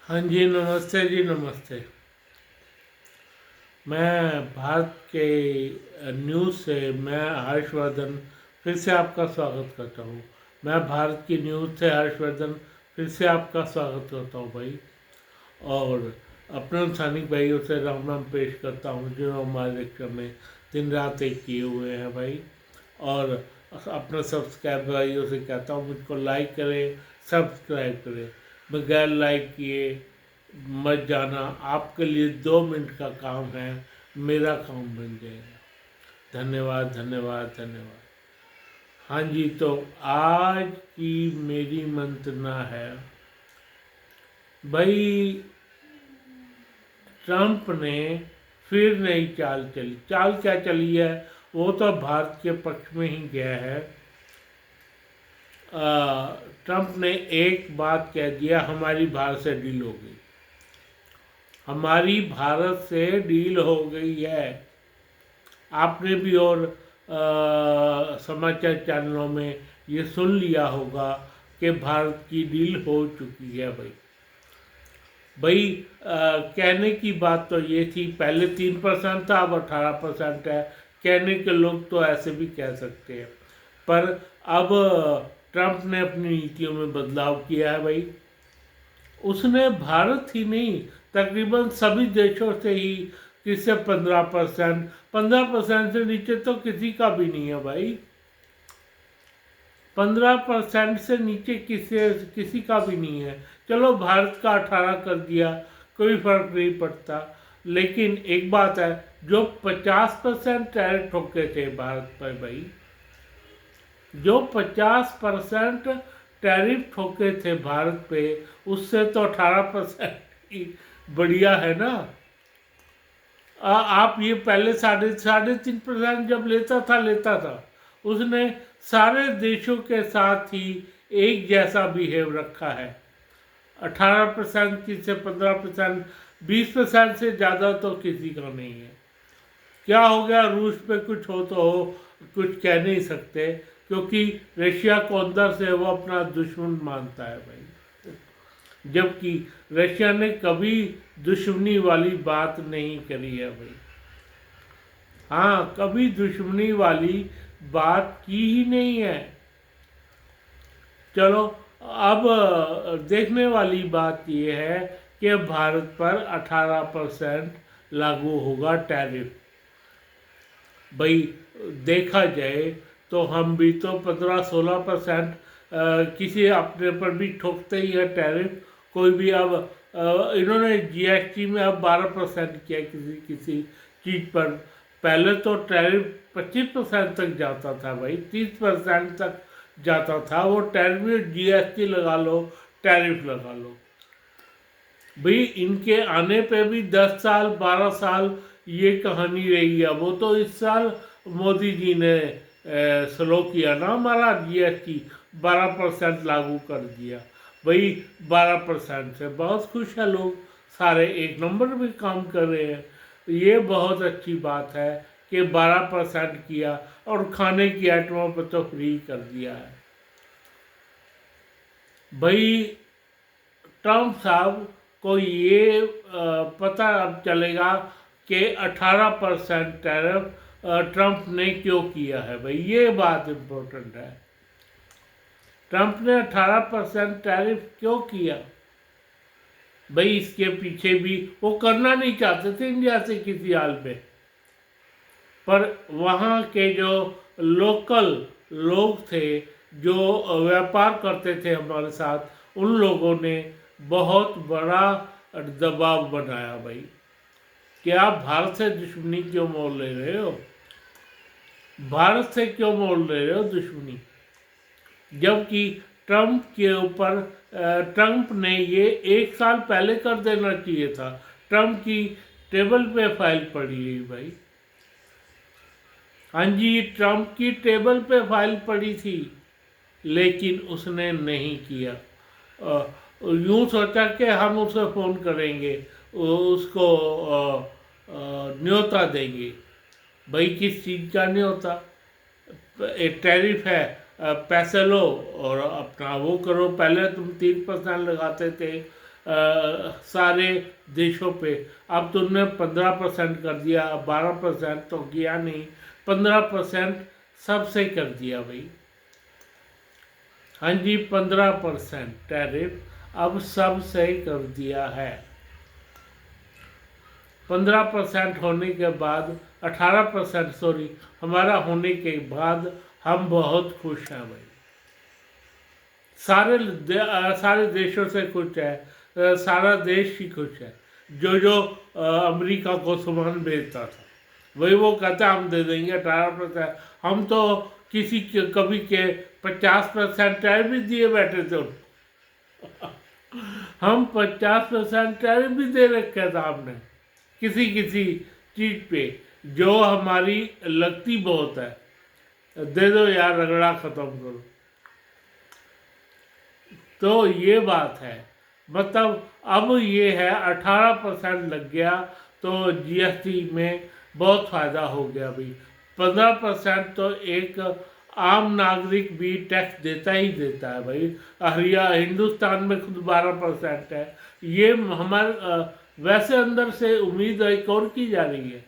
हाँ जी, नमस्ते जी, नमस्ते। मैं भारत के न्यूज़ से मैं हर्षवर्धन फिर से आपका स्वागत करता हूँ। मैं भारत की न्यूज़ से हर्षवर्धन फिर से आपका स्वागत करता हूँ भाई। और अपने सैनिक भाइयों से राम राम पेश करता हूँ जो हमारे लेक्चर में दिन रात एक किए हुए हैं भाई। और अपने सब्सक्राइब भाइयों से कहता हूँ मुझको लाइक करें, सब्सक्राइब करें। बगैर लाइक किए मत जाना, आपके लिए 2 मिनट का काम है, मेरा काम बन जाएगा। धन्यवाद धन्यवाद धन्यवाद। हाँ जी, तो आज की मेरी मंत्रणा है भाई, ट्रंप ने फिर नई चाल चली। चाल क्या चली है वो तो भारत के पक्ष में ही गया है। ट्रंप ने एक बात कह दिया, हमारी भारत से डील हो गई, हमारी भारत से डील हो गई है। आपने भी और समाचार चैनलों में ये सुन लिया होगा कि भारत की डील हो चुकी है भाई। भाई कहने की बात तो ये थी, पहले 3% था, अब 18% है। कहने के लोग तो ऐसे भी कह सकते हैं, पर अब ट्रंप ने अपनी नीतियों में बदलाव किया है भाई। उसने भारत ही नहीं, तकरीबन सभी देशों से ही किससे 15%, 15% से नीचे तो किसी का भी नहीं है भाई। 15% से नीचे किसी का भी नहीं है। चलो भारत का 18 कर दिया, कोई फर्क नहीं पड़ता। लेकिन एक बात है, जो 50% टैरिफ ठोके थे भारत पर भाई, जो 50% टैरिफ ठोके थे भारत पे, उससे तो 18% बढ़िया है ना। आप ये पहले साढ़े साढ़े 3% जब लेता था, उसने सारे देशों के साथ ही एक जैसा बिहेव रखा है। 18% की से 15%, 20% से ज़्यादा तो किसी का नहीं है। क्या हो गया, रूस पे कुछ हो तो हो, कुछ कह नहीं सकते, क्योंकि रशिया को अंदर से वो अपना दुश्मन मानता है भाई। जबकि रशिया ने कभी दुश्मनी वाली बात नहीं करी है भाई। हाँ, कभी दुश्मनी वाली बात की ही नहीं है। चलो, अब देखने वाली बात यह है कि भारत पर 18% लागू होगा टैरिफ। भाई देखा जाए तो हम भी तो 15-16% किसी अपने पर भी ठोकते ही है टैरिफ। कोई भी अब इन्होंने जीएसटी में अब 12% किया किसी किसी चीज़ पर। पहले तो टैरिफ 25% तक जाता था भाई, 30% तक जाता था। वो टैरिफ में जीएसटी लगा लो, टैरिफ लगा लो भाई। इनके आने पे भी 10 साल 12 साल ये कहानी रही है। वो तो इस साल मोदी जी ने स्लो किया ना, हमारा जीएसटी 12% लागू कर दिया भाई। 12% से बहुत खुश है लोग, सारे एक नंबर भी काम कर रहे हैं। ये बहुत अच्छी बात है कि 12% किया, और खाने की आइटमों पर तो फ्री कर दिया है भाई। ट्रम्प साहब को ये पता अब चलेगा कि 18% टैरिफ ट्रम्प ने क्यों किया है भाई। ये बात इम्पोर्टेंट है, ट्रम्प ने 18% टैरिफ क्यों किया भाई। इसके पीछे भी वो करना नहीं चाहते थे इंडिया से किसी हाल में, पर वहाँ के जो लोकल लोग थे जो व्यापार करते थे हमारे साथ, उन लोगों ने बहुत बड़ा दबाव बनाया भाई कि आप भारत से दुश्मनी क्यों मोल ले रहे हो, भारत से क्यों मोल ले रहे हो दुश्मनी। जबकि ट्रंप के ऊपर ट्रंप ने ये 1 साल पहले कर देना चाहिए था। ट्रंप की टेबल पे फाइल पड़ी है भाई। हाँ जी, ट्रंप की टेबल पे फाइल पड़ी थी, लेकिन उसने नहीं किया। यूं सोचा कि हम उसे फ़ोन करेंगे, उसको न्योता देंगे। भाई किस चीज़ का न्योता? एक टैरिफ है, पैसे लो और अपना वो करो। पहले तुम 3% लगाते थे, सारे देशों पे। अब तुमने 15% कर दिया, 12% तो किया नहीं, 15% सबसे कर दिया भाई। हाँ जी, 15% टैरिफ अब सबसे कर दिया है। 15% होने के बाद 18% सॉरी हमारा होने के बाद हम बहुत खुश हैं भाई। सारे देशों से खुश है, सारा देश ही खुश है। जो जो अमेरिका को सामान बेचता था वही वो कहता हम दे देंगे 18%। हम तो किसी के कभी के 50% टैरिफ भी दिए बैठे थे उनको। हम 50% टैरिफ भी दे रखे था हमने किसी किसी चीज पे जो हमारी लगती बहुत है। दे दो यार, रगड़ा खत्म करो। तो ये बात है, मतलब अब ये है 18% लग गया तो जीएसटी में बहुत फायदा हो गया भाई। 15% तो एक आम नागरिक भी टैक्स देता ही देता है भाई। हिंदुस्तान में खुद 12% है। ये हमारे वैसे अंदर से उम्मीद एक और की जा रही है,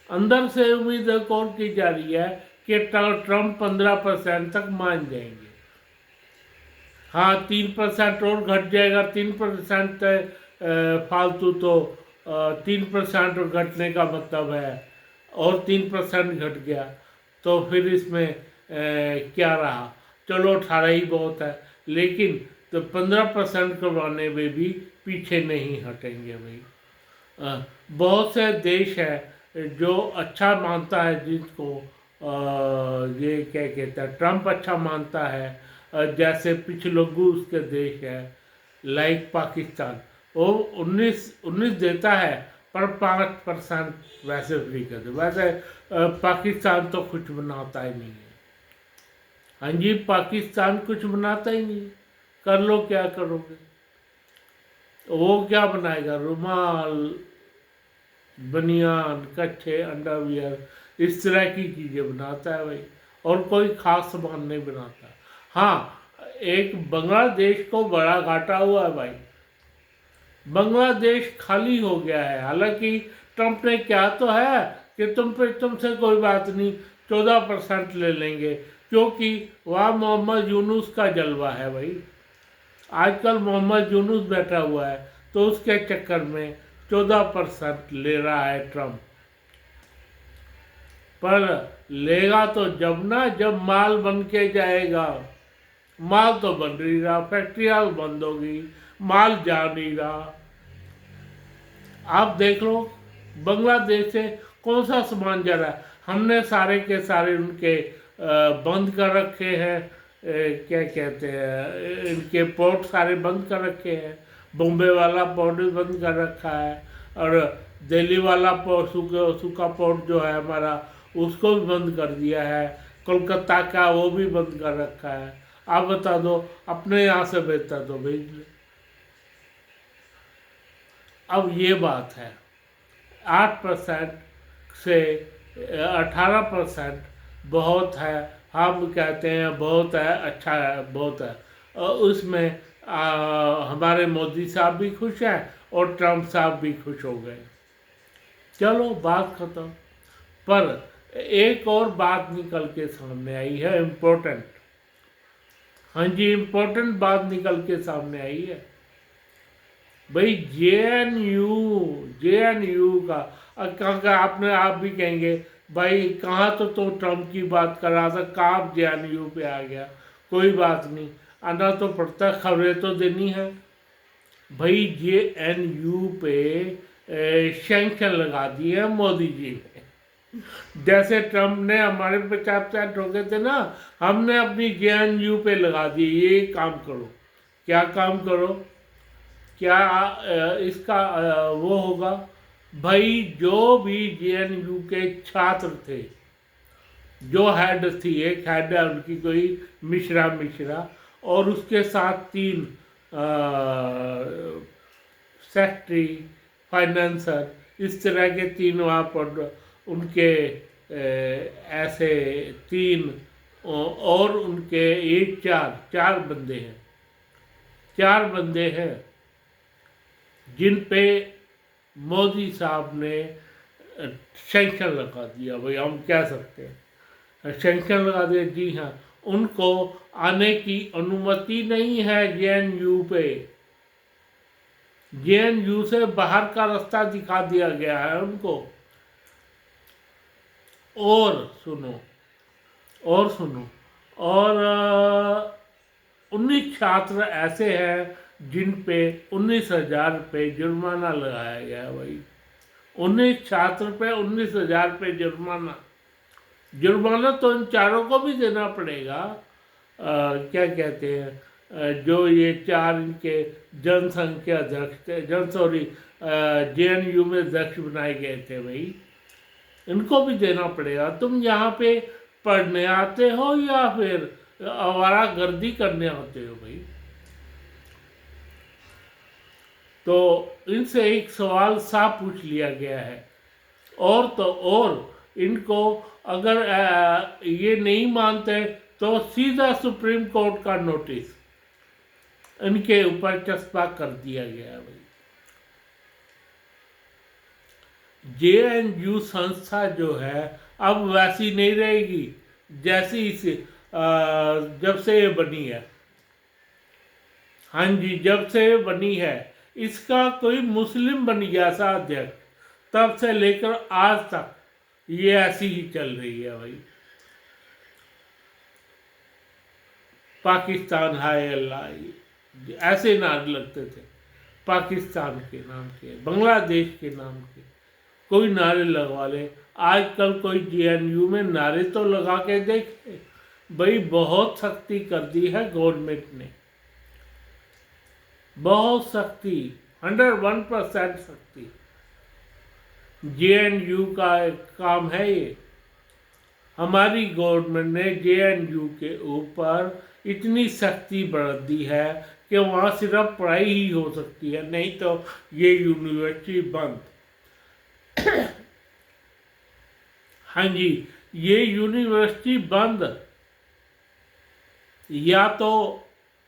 अंदर से उम्मीद एक और की जा रही है कि ट्रम्प 15% तक मान जाएंगे। हाँ, 3% और घट जाएगा। 3% फालतू तो 3% घटने का मतलब है, और 3% घट गया तो फिर इसमें क्या रहा। चलो 18 ही बहुत है, लेकिन तो 15% करवाने में भी पीछे नहीं हटेंगे भाई। बहुत से देश है जो अच्छा मानता है, जिसको ये क्या कहते हैं, ट्रम्प अच्छा मानता है। जैसे पिछलग्गू उसके देश है, लाइक पाकिस्तान, वो 19 देता है पर 5% वैसे फ्री कर दे। वैसे पाकिस्तान तो कुछ बनाता ही नहीं है। हाँ जी, पाकिस्तान कुछ बनाता ही नहीं, कर लो क्या करोगे। वो क्या बनाएगा, रुमाल, बनियान, कच्छे, अंडरवियर, इस तरह की चीज़ें बनाता है भाई, और कोई खास सामान नहीं बनाता। हाँ, एक बांग्लादेश को बड़ा घाटा हुआ है भाई। बांग्लादेश खाली हो गया है। हालांकि ट्रंप ने क्या तो है कि तुमसे कोई बात नहीं, 14% ले लेंगे, क्योंकि वहाँ मोहम्मद यूनुस का जलवा है भाई। आजकल मोहम्मद यूनुस बैठा हुआ है, तो उसके चक्कर में 14% ले रहा है ट्रंप। पर लेगा तो जब माल बन के जाएगा। माल तो बन नहीं रहा, फैक्ट्रियां बंद होगी, माल जा नहीं रहा। आप देख लो बांग्लादेश से कौन सा सामान जा रहा है। हमने सारे के सारे उनके बंद कर रखे हैं, क्या कहते हैं, इनके पोर्ट सारे बंद कर रखे हैं। बॉम्बे वाला पोर्ट भी बंद कर रखा है, और दिल्ली वाला पोर्ट, सूखा पोर्ट जो है हमारा, उसको भी बंद कर दिया है। कोलकाता का वो भी बंद कर रखा है। आप बता दो, अपने यहाँ से बेचता तो भेज ले। अब ये बात है, 8% से 18% बहुत है। हम कहते हैं बहुत है, अच्छा है, बहुत है। और उसमें हमारे मोदी साहब भी खुश हैं और ट्रम्प साहब भी खुश हो गए। चलो बात खत्म। पर एक और बात निकल के सामने आई है, इम्पोर्टेंट। हाँ जी, इम्पोर्टेंट बात निकल के सामने आई है भाई। जे एन यू का आपने, आप भी कहेंगे भाई कहाँ तो ट्रम्प की बात कर रहा था, कहाँ जे.एन.यू पे आ गया। कोई बात नहीं, आना तो पड़ता, खबरें तो देनी है भाई। जे.एन.यू पे सैंक्शन लगा दिए है मोदी जी ने। जैसे ट्रम्प ने हमारे 50% ठोके थे ना, हमने अपनी जे.एन.यू पे लगा दिए, ये काम करो। क्या काम करो, क्या इसका वो होगा भाई, जो भी जे.एन.यू के छात्र थे, जो हेड थी, एक हेड है उनकी कोई मिश्रा, और उसके साथ 3 सेक्रेटरी, फाइनेंसर, इस तरह के 3 वहाँ पर उनके ऐसे 3, और उनके 4 बंदे हैं, 4 बंदे हैं। जिन पे मोदी साहब ने सेंक्शन लगा दिया, भाई हम कह सकते हैं सेंक्शन लगा दिया, जी हाँ, उनको आने की अनुमति नहीं है जेएनयू पे। जेएनयू से बाहर का रास्ता दिखा दिया गया है उनको। और सुनो और सुनो और 19 छात्र ऐसे हैं जिन पे 19,000 रुपये जुर्माना लगाया गया है भाई। 19 छात्र पे 19,000 रुपये जुर्माना। जुर्माना तो इन चारों को भी देना पड़ेगा। क्या कहते हैं, जो ये चार इनके जनसंघ के अध्यक्ष थे, जेएनयू में अध्यक्ष बनाए गए थे भाई, इनको भी देना पड़ेगा। तुम यहाँ पे पढ़ने आते हो या फिर आवारा गर्दी करने आते हो भाई? तो इनसे एक सवाल साफ पूछ लिया गया है। और तो और इनको अगर ये नहीं मानते तो सीधा सुप्रीम कोर्ट का नोटिस इनके ऊपर चस्पा कर दिया गया है भाई। जेएनयू संस्था जो है अब वैसी नहीं रहेगी जैसी इस जब से ये बनी है। हाँ जी, जब से ये बनी है, इसका कोई मुस्लिम बन गया था अध्यक्ष, तब से लेकर आज तक ये ऐसी ही चल रही है भाई। पाकिस्तान हाय अल्लाह ऐसे नारे लगते थे, पाकिस्तान के नाम के, बांग्लादेश के नाम के, कोई नारे लगवा ले। आजकल कोई जेएनयू में नारे तो लगा के देखे भाई। बहुत सख्ती कर दी है गवर्नमेंट ने, बहुत सख्ती, 101% सख्ती। जेएनयू का काम है ये। हमारी गवर्नमेंट ने जेएनयू के ऊपर इतनी सख्ती बरत दी है कि वहाँ सिर्फ पढ़ाई ही हो सकती है, नहीं तो ये यूनिवर्सिटी बंद। हाँ जी, ये यूनिवर्सिटी बंद। या तो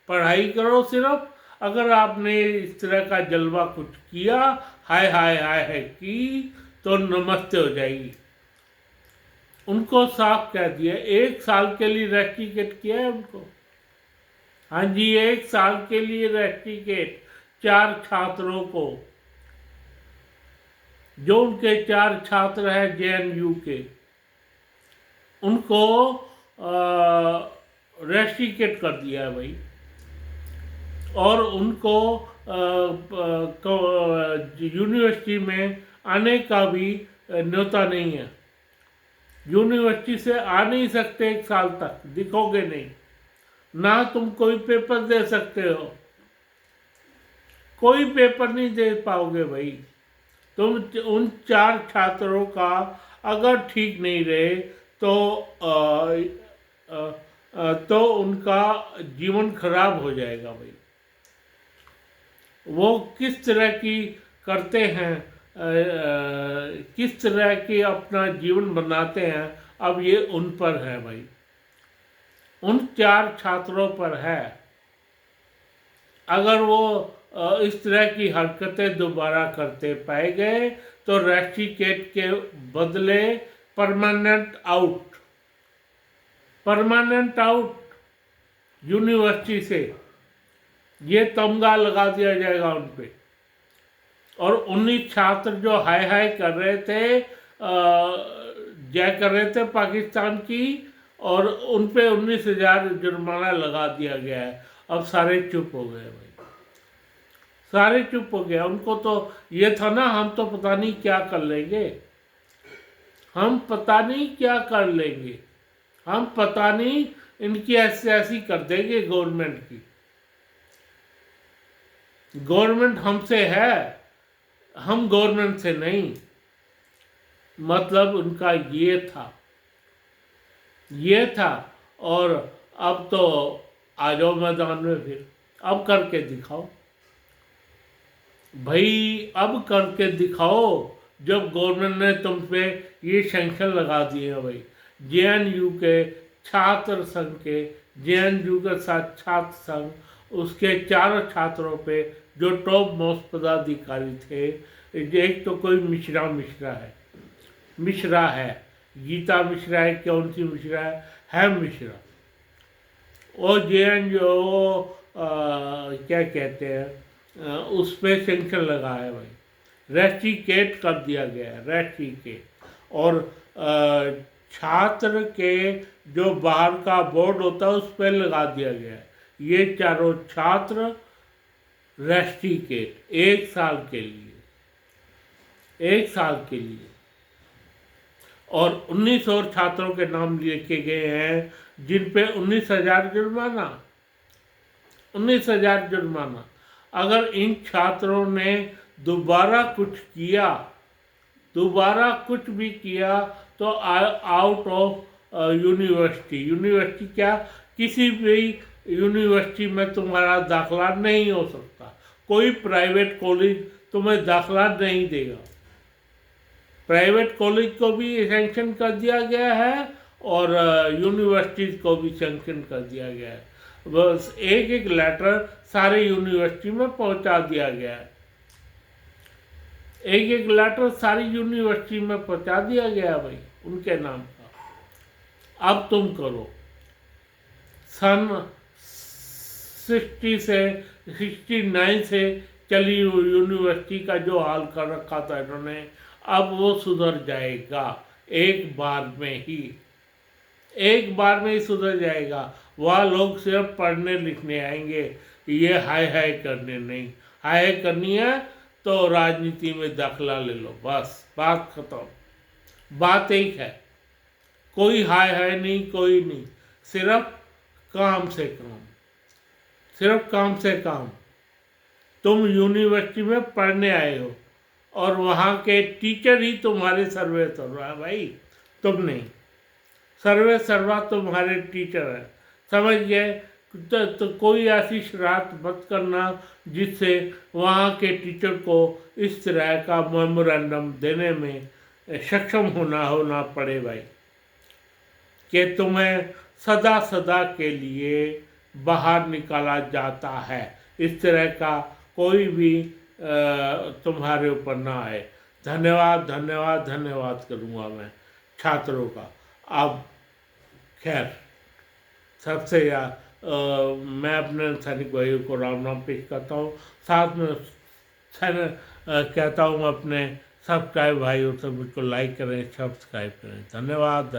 पढ़ाई करो सिर्फ, अगर आपने इस तरह का जलवा कुछ किया, हाय हाय हाय है की, तो नमस्ते हो जाएगी। उनको साफ कह दिया, 1 साल के लिए रेस्ट्रिकेट किया है उनको। हाँ जी, 1 साल के लिए रेस्ट्रिकेट 4 छात्रों को, जो उनके 4 छात्र हैं जेएनयू के, उनको रेस्ट्रिकेट कर दिया है भाई। और उनको यूनिवर्सिटी में आने का भी न्योता नहीं है। यूनिवर्सिटी से आ नहीं सकते 1 साल तक, दिखोगे नहीं ना, तुम कोई पेपर दे सकते हो, कोई पेपर नहीं दे पाओगे भाई। तुम उन 4 छात्रों का अगर ठीक नहीं रहे तो उनका जीवन खराब हो जाएगा भाई। वो किस तरह की करते हैं, किस तरह की अपना जीवन बनाते हैं, अब ये उन पर है भाई, उन 4 छात्रों पर है। अगर वो इस तरह की हरकतें दोबारा करते पाए गए तो रेस्ट्रिकेट के बदले परमानेंट आउट यूनिवर्सिटी से ये तमगा लगा दिया जाएगा उन पे। और 19 छात्र जो हाय हाय कर रहे थे, जय कर रहे थे पाकिस्तान की, और उन पे 19,000 जुर्माना लगा दिया गया है। अब सारे चुप हो गए भाई, सारे चुप हो गए। उनको तो ये था ना, हम तो पता नहीं क्या कर लेंगे, हम पता नहीं क्या कर लेंगे, हम पता नहीं इनकी ऐसी कर देंगे गवर्नमेंट की। गवर्नमेंट हमसे है, हम गवर्नमेंट से नहीं। मतलब उनका ये था। और अब तो आ जाओ मैदान में, फिर अब करके दिखाओ भाई, अब करके दिखाओ। जब गवर्नमेंट ने तुम पे ये सैंक्शन लगा दिए हैं भाई, जेएनयू के छात्र संघ के, जेएनयू के साथ छात्र संघ, उसके 4 छात्रों पे जो टॉप मोस्ट पदाधिकारी थे, एक तो कोई मिश्रा है, गीता मिश्रा है, कौन सी मिश्रा है मिश्रा। और जो क्या कहते हैं, उस पर सेंक्शन लगा है भाई, रेस्ट्रिकेट कर दिया गया है, रेस्ट्रिकेट। और छात्र के जो बाहर का बोर्ड होता है उस पर लगा दिया गया है, ये चारों छात्र रेस्ट्रिकेट 1 साल के लिए, 1 साल के लिए। और 19 और छात्रों के नाम लिखे गए हैं जिन पे 19,000 जुर्माना, 19,000 जुर्माना। अगर इन छात्रों ने दोबारा कुछ भी किया तो आउट ऑफ यूनिवर्सिटी क्या, किसी भी यूनिवर्सिटी में तुम्हारा दाखला नहीं हो सकता, कोई प्राइवेट कॉलेज तुम्हें दाखला नहीं देगा। प्राइवेट कॉलेज को भी सैंक्शन कर दिया गया है और यूनिवर्सिटीज़ को भी सैंक्शन कर दिया गया है। बस एक लेटर सारे यूनिवर्सिटी में पहुंचा दिया गया है, एक लेटर सारी यूनिवर्सिटी में पहुंचा दिया गया भाई उनके नाम का। अब तुम करो। सन 69 से चली यूनिवर्सिटी का जो हाल कर रखा था इन्होंने, अब वो सुधर जाएगा एक बार में ही सुधर जाएगा। वह लोग सिर्फ पढ़ने लिखने आएंगे, ये हाय करने नहीं। हाय करनी है तो राजनीति में दाखला ले लो, बस बात खत्म। बात एक है, कोई हाय नहीं, कोई नहीं, सिर्फ काम से काम। तुम यूनिवर्सिटी में पढ़ने आए हो और वहाँ के टीचर ही तुम्हारे सर्वे है भाई, तुम नहीं। सर्वे सर्वा तुम्हारे टीचर है, समझ गए। तो कोई ऐसी शरारत मत करना जिससे वहाँ के टीचर को इस तरह का मेमोरेंडम देने में सक्षम होना पड़े भाई, कि तुम्हें सदा के लिए बाहर निकाला जाता है। इस तरह का कोई भी तुम्हारे ऊपर ना आए। धन्यवाद करूँगा मैं छात्रों का। अब खैर सबसे मैं अपने सैनिक भाइयों को राम पेश करता हूँ, साथ में कहता हूँ अपने सब्सक्राइब भाइयों से मुझको लाइक करें, सब्सक्राइब करें। धन्यवाद।